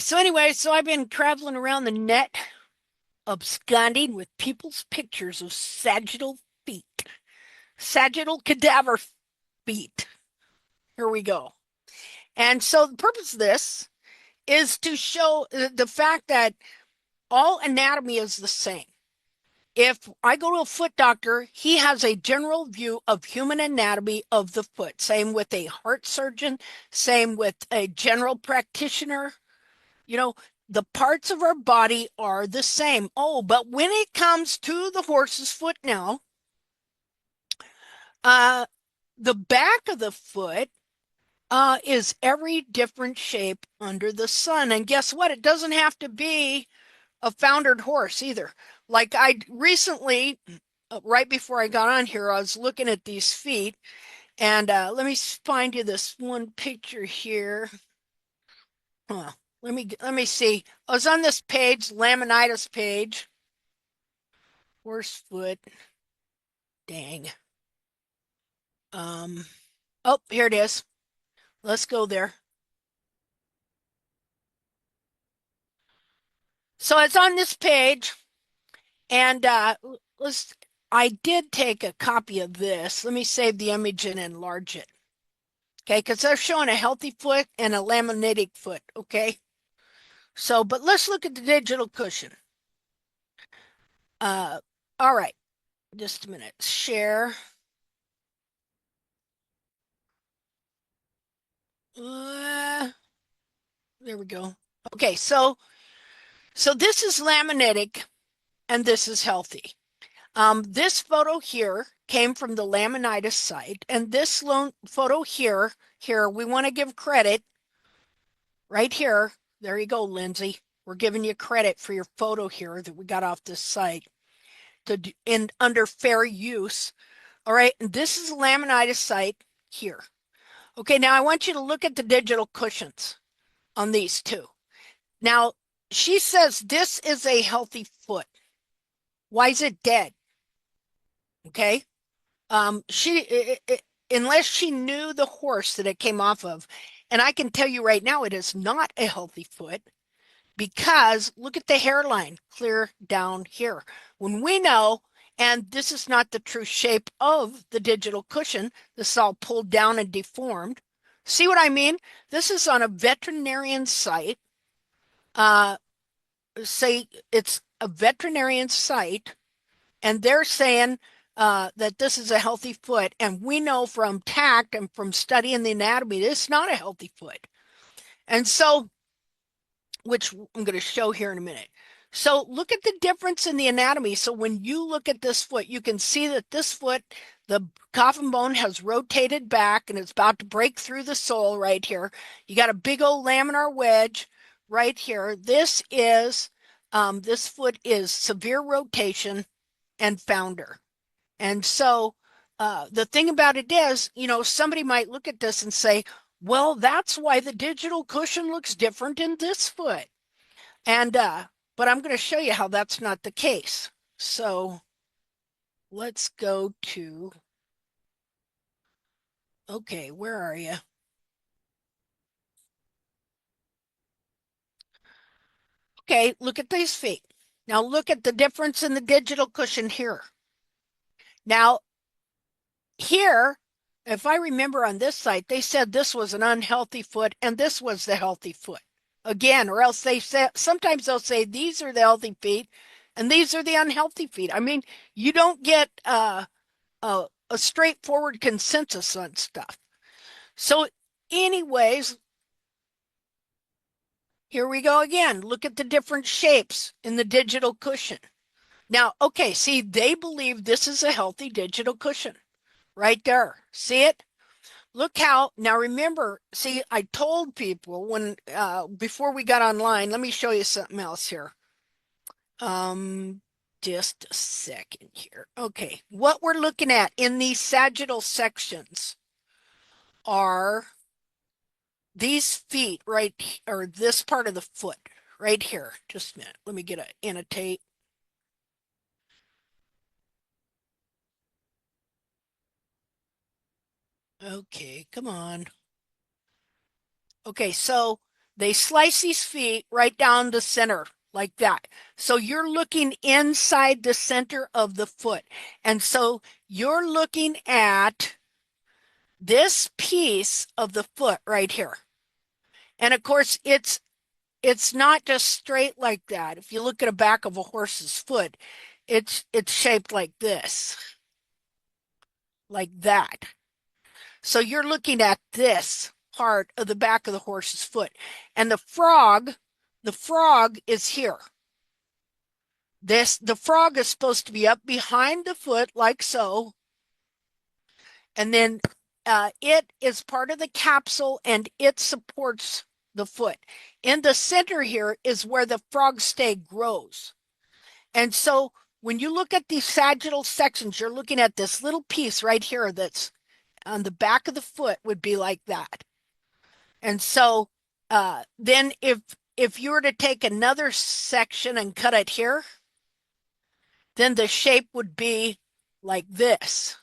So anyway, I've been traveling around the net absconding with people's pictures of sagittal feet. Sagittal cadaver feet. Here we go. And so the purpose of this is to show the fact that all anatomy is the same. If I go to a foot doctor, he has a general view of human anatomy of the foot. Same with a heart surgeon, same with a general practitioner. You know, the parts of our body are the same. Oh, but when it comes to the horse's foot now, uh, the back of the foot is every different shape under the sun. And guess what? It doesn't have to be a foundered horse either. Like I recently, right before I got on here, I was looking at these feet, and let me find you this one picture here. Huh. Let me see. I was on this page, laminitis page. Horse foot. Dang. Um. Oh, here it is. Let's go there. So it's on this page, and let's. I did take a copy of this. Let me save the image and enlarge it. Okay, because they're showing a healthy foot and a laminitic foot. Okay. So, but let's look at the digital cushion. Uh, all right. Just a minute. Share. Uh, there we go. Okay, so this is laminitic and this is healthy. This photo here came from the laminitis site, and this photo here, we want to give credit right here. There you go, Lindsay. We're giving you credit for your photo here that we got off this site in under fair use. All right, and this is the laminitis site here. Okay, now I want you to look at the digital cushions on these two. Now, she says this is a healthy foot. Why is it dead? Okay. Unless she knew the horse that it came off of, and I can tell you right now, it is not a healthy foot because look at the hairline clear down here. When we know, and this is not the true shape of the digital cushion, this is all pulled down and deformed. See what I mean? This is on a veterinarian site. Uh, say it's a veterinarian site and they're saying that this is a healthy foot. And we know from tact and from studying the anatomy, this is not a healthy foot. And so, which I'm going to show here in a minute. So look at the difference in the anatomy. So when you look at this foot, you can see that this foot, the coffin bone has rotated back and it's about to break through the sole right here. You got a big old laminar wedge right here. This foot is severe rotation and founder. And so the thing about it is, somebody might look at this and say, well, that's why the digital cushion looks different in this foot. And but I'm going to show you how that's not the case. So let's go to, okay, where are you? Okay, look at these feet. Now look at the difference in the digital cushion here. Now here, if I remember on this site, they said this was an unhealthy foot and this was the healthy foot. Again, or else they say sometimes they'll say these are the healthy feet and these are the unhealthy feet. I mean, you don't get a straightforward consensus on stuff. So, anyways, here we go again. Look at the different shapes in the digital cushion. Now, okay, see, they believe this is a healthy digital cushion right there. See it? Look how, now remember, see, I told people when, before we got online, let me show you something else here. Um, just a second here. Okay, what we're looking at in these sagittal sections are these feet right, or this part of the foot right here. Just a minute. Let me get a annotate. Okay, come on. Okay, so They slice these feet right down the center like that. So you're looking inside the center of the foot. And so you're looking at this piece of the foot right here. And of course, it's not just straight like that. If you look at a back of a horse's foot, it's shaped like this, like that. So you're looking at this part of the back of the horse's foot. And the frog is here. The frog is supposed to be up behind the foot like so. And then it is part of the capsule and it supports the foot. In the center here is where the frog stay grows. And so when you look at these sagittal sections, you're looking at this little piece right here that's on the back of the foot would be like that. And so then if you were to take another section and cut it here, then the shape would be like this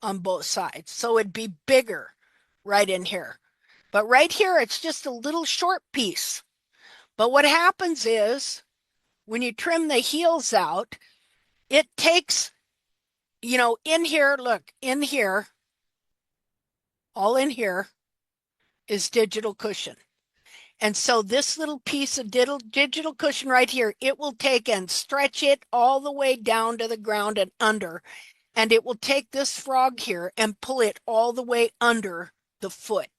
on both sides. So it'd be bigger right in here. But right here, it's just a little short piece. But what happens is when you trim the heels out, it takes, in here, look, in here, all in here is digital cushion. And so this little piece of digital cushion right here, it will take and stretch it all the way down to the ground and under. And it will take this frog here and pull it all the way under the foot.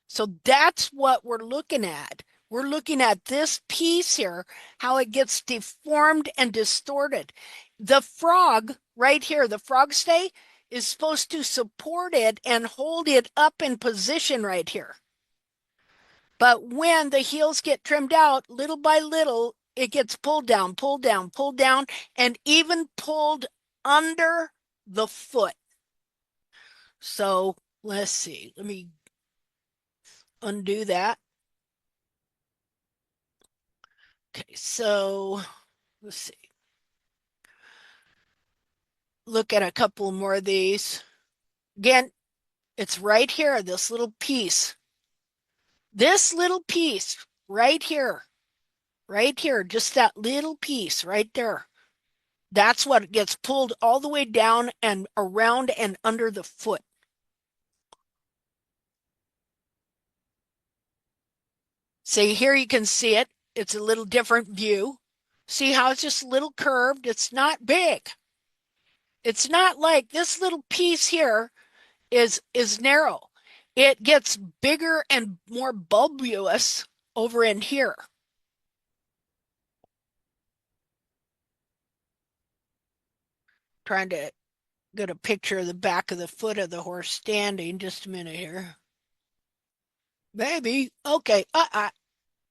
So that's what we're looking at. We're looking at this piece here, how it gets deformed and distorted. The frog right here, the frog stay, is supposed to support it and hold it up in position right here. But when the heels get trimmed out, little by little, it gets pulled down, pulled down, pulled down, and even pulled under the foot. So let's see. Let me undo that. Okay, so let's see. Look at a couple more of these. Again, it's right here, this little piece. This little piece right here, just that little piece right there. That's what gets pulled all the way down and around and under the foot. See, here you can see it. It's a little different view. See how it's just a little curved? It's not big. It's not like this little piece here is narrow. It gets bigger and more bulbous over in here. Trying to get a picture of the back of the foot of the horse standing. Just a minute here. Maybe. Okay.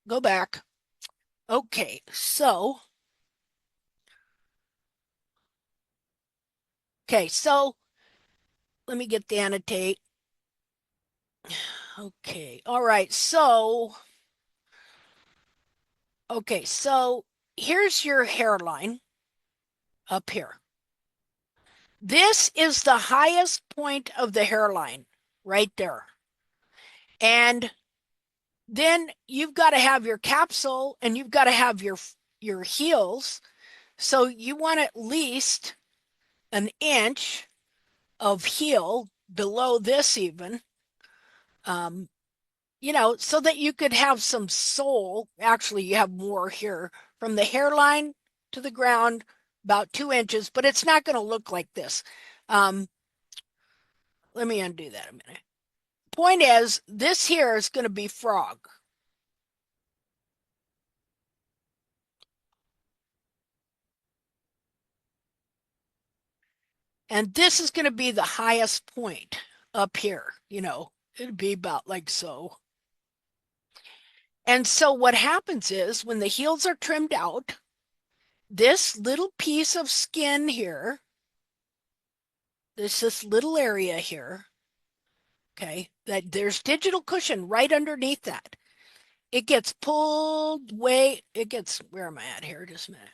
Go back. Okay. So let me get the annotate. Okay. All right. So here's your hairline up here. This is the highest point of the hairline right there. And then you've got to have your capsule and you've got to have your heels. So you want at least an inch of heel below this even, so that you could have some sole. Actually, you have more here from the hairline to the ground, about 2 inches, but it's not going to look like this. Let me undo that a minute. Point is, this here is going to be frog. And this is going to be the highest point up here, it'd be about like so. And so what happens is when the heels are trimmed out, this little piece of skin here, this little area here, okay, that there's digital cushion right underneath that. It gets pulled where am I at here? Just a minute.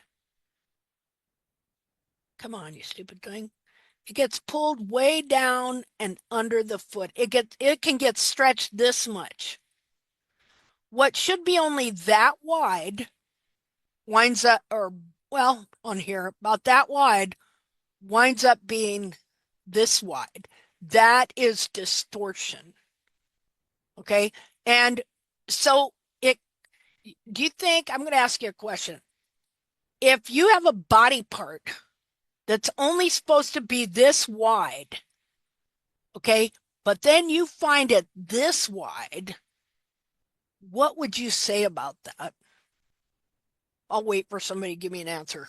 Come on, you stupid thing. It gets pulled way down and under the foot. It can get stretched this much. What should be only that wide winds up, or well, on here, about that wide, winds up being this wide. That is distortion. Okay. And so it, do you think, I'm going to ask you a question. If you have a body part that's only supposed to be this wide, okay, but then you find it this wide, what would you say about that? I'll wait for somebody to give me an answer.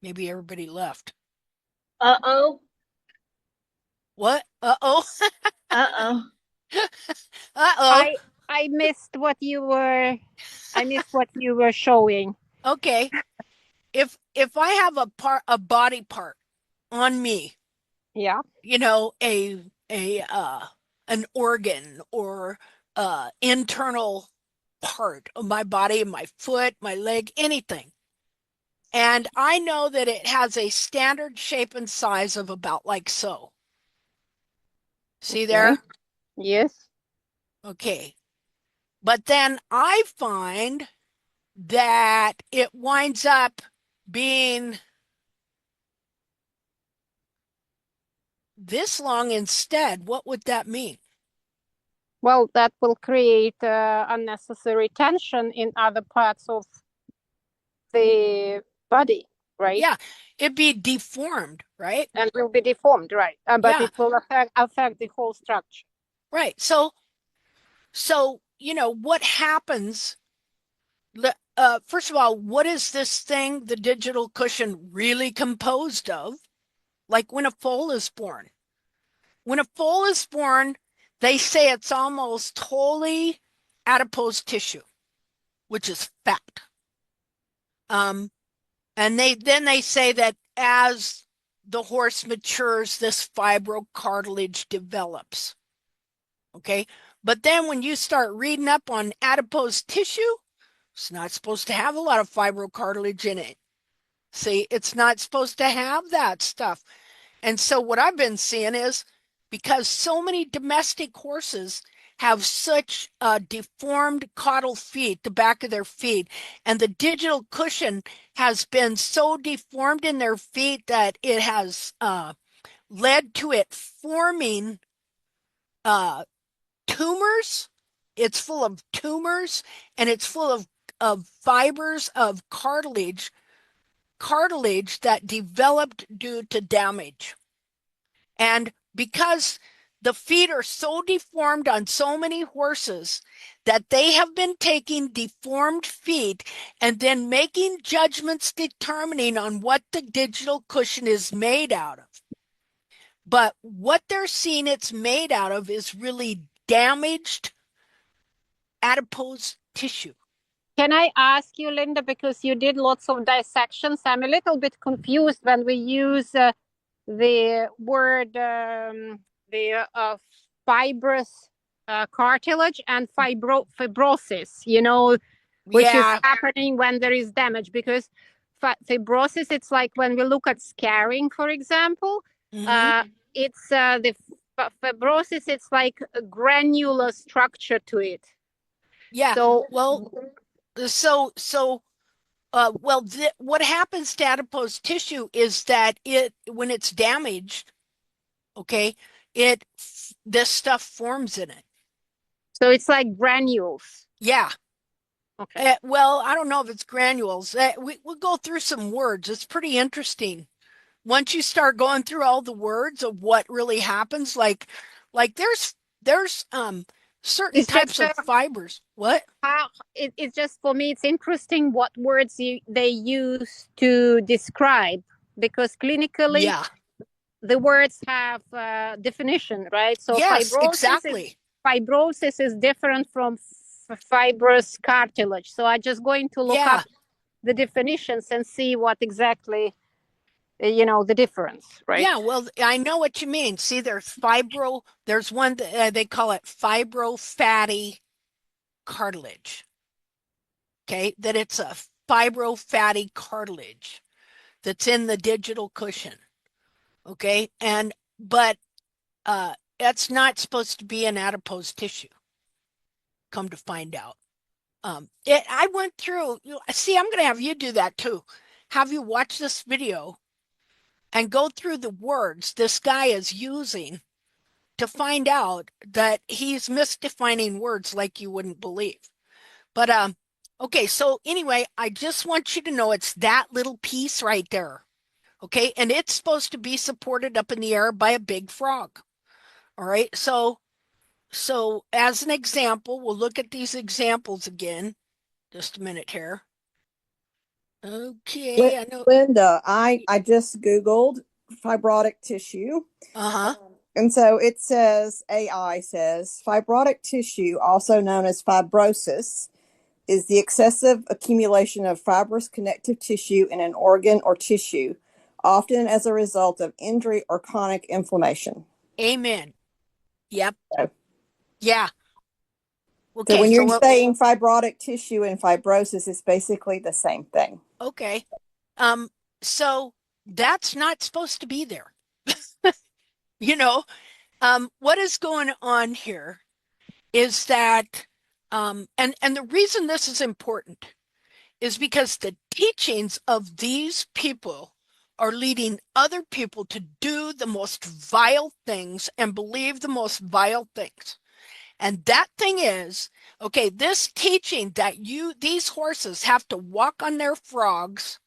Maybe everybody left. Uh-oh. What? Uh-oh. Uh-oh. Uh-oh. I missed what you were I missed what you were showing. Okay. If I have a body part on me, Yeah. you know, a an organ or internal part of my body, my foot, my leg, anything. And I know that it has a standard shape and size of about like so. See Okay. there? Yes. Okay. But then I find that it winds up being this long instead. What would that mean? Well, that will create unnecessary tension in other parts of the body, right? Yeah, it'd be deformed, right? And will be deformed, right? But Yeah, it will affect the whole structure. right. So, you know, what happens? First of all, what is this thing, the digital cushion, really composed of? Like when a foal is born. When a foal is born, they say it's almost wholly adipose tissue, which is fat. Um, and they say that as the horse matures, this fibrocartilage develops. Okay. But then when you start reading up on adipose tissue, it's not supposed to have a lot of fibrocartilage in it. See, it's not supposed to have that stuff. And so what I've been seeing is because so many domestic horses have such deformed caudal feet, the back of their feet, and the digital cushion has been so deformed in their feet that it has led to it forming uh, tumors. It's full of tumors and it's full of fibers of cartilage that developed due to damage. And because the feet are so deformed on so many horses that they have been taking deformed feet and then making judgments determining on what the digital cushion is made out of. But what they're seeing it's made out of is really damaged adipose tissue. Can I ask you, Linda, because you did lots of dissections, I'm a little bit confused when we use the word the fibrous cartilage and fibrosis, you know, which is Yeah. happening when there is damage, because fibrosis, it's like when we look at scarring, for example, Mm-hmm. uh, it's the fibrosis, it's like a granular structure to it. Yeah. So Well, well, what happens to adipose tissue is that when it's damaged, okay, it this stuff forms in it. so it's like granules. Yeah. Okay. Well, I don't know if it's granules. We'll go through some words. It's pretty interesting. Once you start going through all the words of what really happens, like there's certain It's types just of fibers. What? how it's just, for me, it's interesting what words they use to describe, because clinically Yeah. the words have definition, right? So Yes, exactly. fibrosis is different from fibrous cartilage. So I'm just going to look up Yeah. the definitions and see what exactly, you know, the difference, right? Yeah, well, I know what you mean. See, there's one that they call it fibrofatty cartilage. Okay, that it's a fibrofatty cartilage. that's in the digital cushion. Okay. But that's not supposed to be an adipose tissue, come to find out. I went through, see, I'm going to have you do that too. Have you watch this video and go through the words this guy is using to find out that he's misdefining words like you wouldn't believe. But okay, so anyway, I just want you to know it's that little piece right there. Okay, and it's supposed to be supported up in the air by a big frog. All right, so as an example, we'll look at these examples again. Just a minute here. Okay, I know. Linda, I just Googled fibrotic tissue. Uh-huh. And so it says, AI says, fibrotic tissue, also known as fibrosis, is the excessive accumulation of fibrous connective tissue in an organ or tissue, often as a result of injury or chronic inflammation. Amen. Yep. So, Yeah. so Okay, when you're so saying fibrotic tissue and fibrosis, it's basically the same thing. okay. So that's not supposed to be there. You know, what is going on here is that, and the reason this is important is because the teachings of these people are leading other people to do the most vile things and believe the most vile things. And that thing is, okay, this teaching that these horses have to walk on their frogs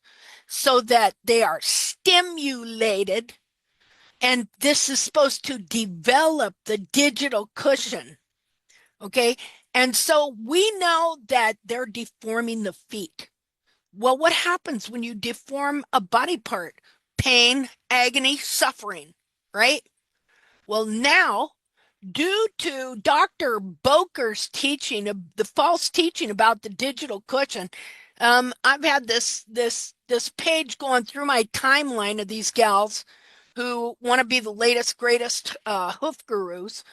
so that they are stimulated, and this is supposed to develop the digital cushion. Okay. And so we know that they're deforming the feet. Well, what happens when you deform a body part? Pain, agony, suffering, right? Well, now, due to Dr. Boker's teaching, of the false teaching about the digital cushion, I've had this page going through my timeline of these gals who want to be the latest, greatest hoof gurus.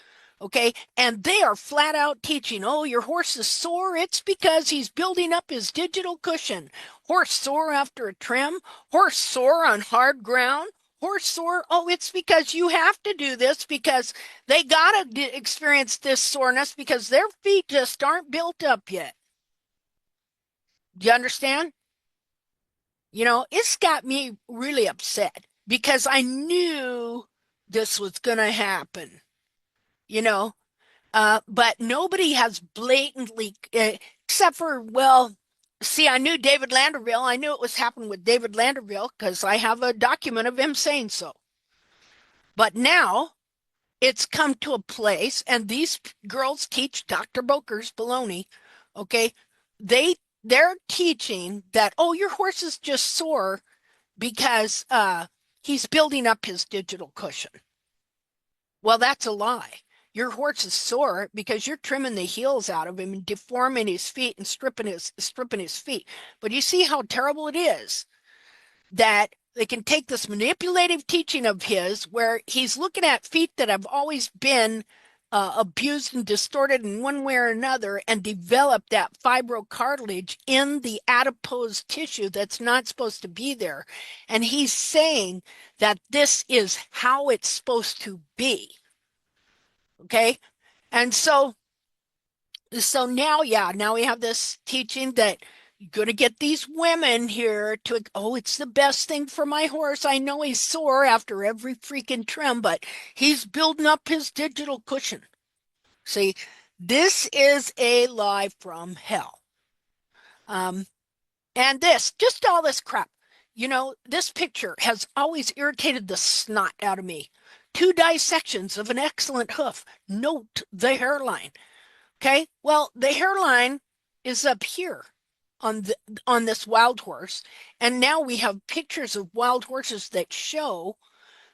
Okay. And they are flat out teaching, oh, your horse is sore. It's because he's building up his digital cushion. Horse sore after a trim, horse sore on hard ground, horse sore. Oh, it's because you have to do this because they got to experience this soreness because their feet just aren't built up yet. Do you understand? It's got me really upset because I knew this was going to happen, you know, but nobody has blatantly, except for, well, see, I knew David Landerville. I knew it was happening with David Landerville because I have a document of him saying so. But now it's come to a place, and these girls teach Dr. Boker's baloney. Okay, they're teaching that, oh, your horse is just sore because he's building up his digital cushion. Well, that's a lie. Your horse is sore because you're trimming the heels out of him and deforming his feet and stripping his feet. But you see how terrible it is that they can take this manipulative teaching of his where he's looking at feet that have always been abused and distorted in one way or another and develop that fibrocartilage in the adipose tissue that's not supposed to be there. And he's saying that this is how it's supposed to be. Okay. And so now, yeah, now we have this teaching that you're going to get these women here to, oh, it's the best thing for my horse. I know he's sore after every freaking trim, but he's building up his digital cushion. See, this is a lie from hell. And just all this crap. This picture has always irritated the snot out of me. 2 dissections of an excellent hoof. Note the hairline. Okay, well, the hairline is up here on this wild horse, and now we have pictures of wild horses that show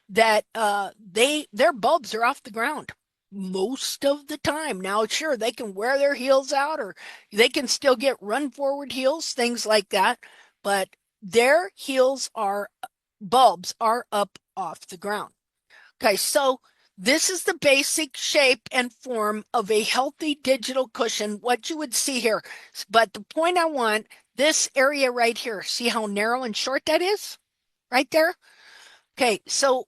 that their bulbs are off the ground most of the time. Now, sure, they can wear their heels out, or they can still get run forward heels, things like that, but their bulbs are up off the ground. Okay, so this is the basic shape and form of a healthy digital cushion, what you would see here. But the point I want, this area right here, see how narrow and short that is? right there. Okay, so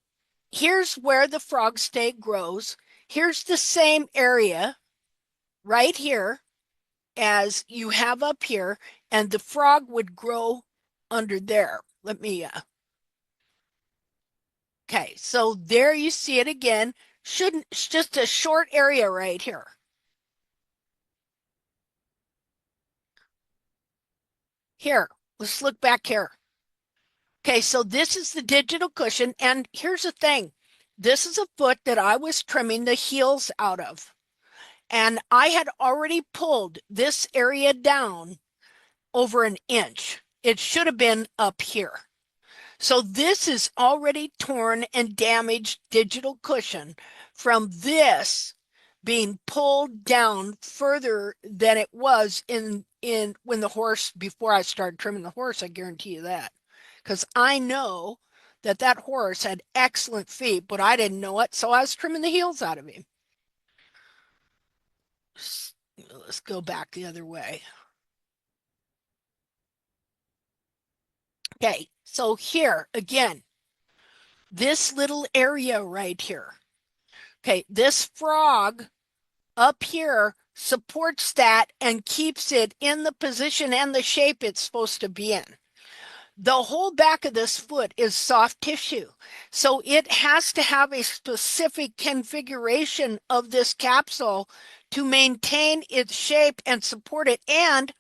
here's where the frog stay grows. Here's the same area right here as you have up here, and the frog would grow under there. Let me, okay, so there you see it again. Shouldn't, it's just a short area right here. Here, let's look back here. Okay, so this is the digital cushion, and here's the thing. This is a foot that I was trimming the heels out of, and I had already pulled this area down over an inch. It should have been up here. So this is already torn and damaged digital cushion from this being pulled down further than it was in when the horse, before I started trimming the horse, I guarantee you that. Because I know that that horse had excellent feet, but I didn't know it, so I was trimming the heels out of him. Let's go back the other way. Okay, so here again, this little area right here. Okay, this frog up here supports that and keeps it in the position and the shape it's supposed to be in. The whole back of this foot is soft tissue. So it has to have a specific configuration of this capsule to maintain its shape and support it. And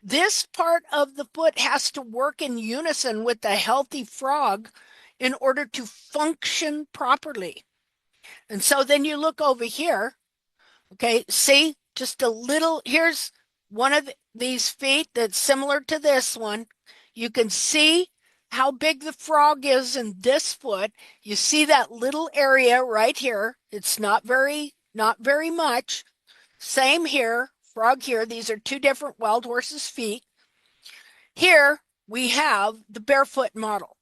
this part of the foot has to work in unison with the healthy frog in order to function properly. And so then you look over here, okay, see, just a little, here's one of these feet that's similar to this one. You can see how big the frog is in this foot. You see that little area right here. It's not very much. Same here, frog here. These are two different wild horses' feet. Here we have the barefoot model.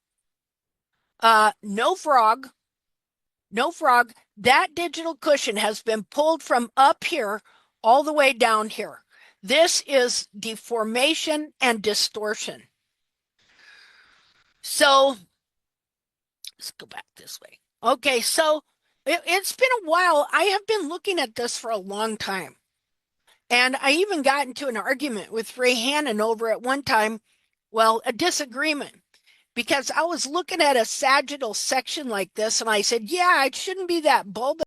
No frog, no frog. That digital cushion has been pulled from up here all the way down here. This is deformation and distortion. So let's go back this way. Okay, so it's been a while. I have been looking at this for a long time. And I even got into an argument with Ray Hannon over at one time, well, a disagreement, because I was looking at a sagittal section like this and I said, yeah, it shouldn't be that bulbous.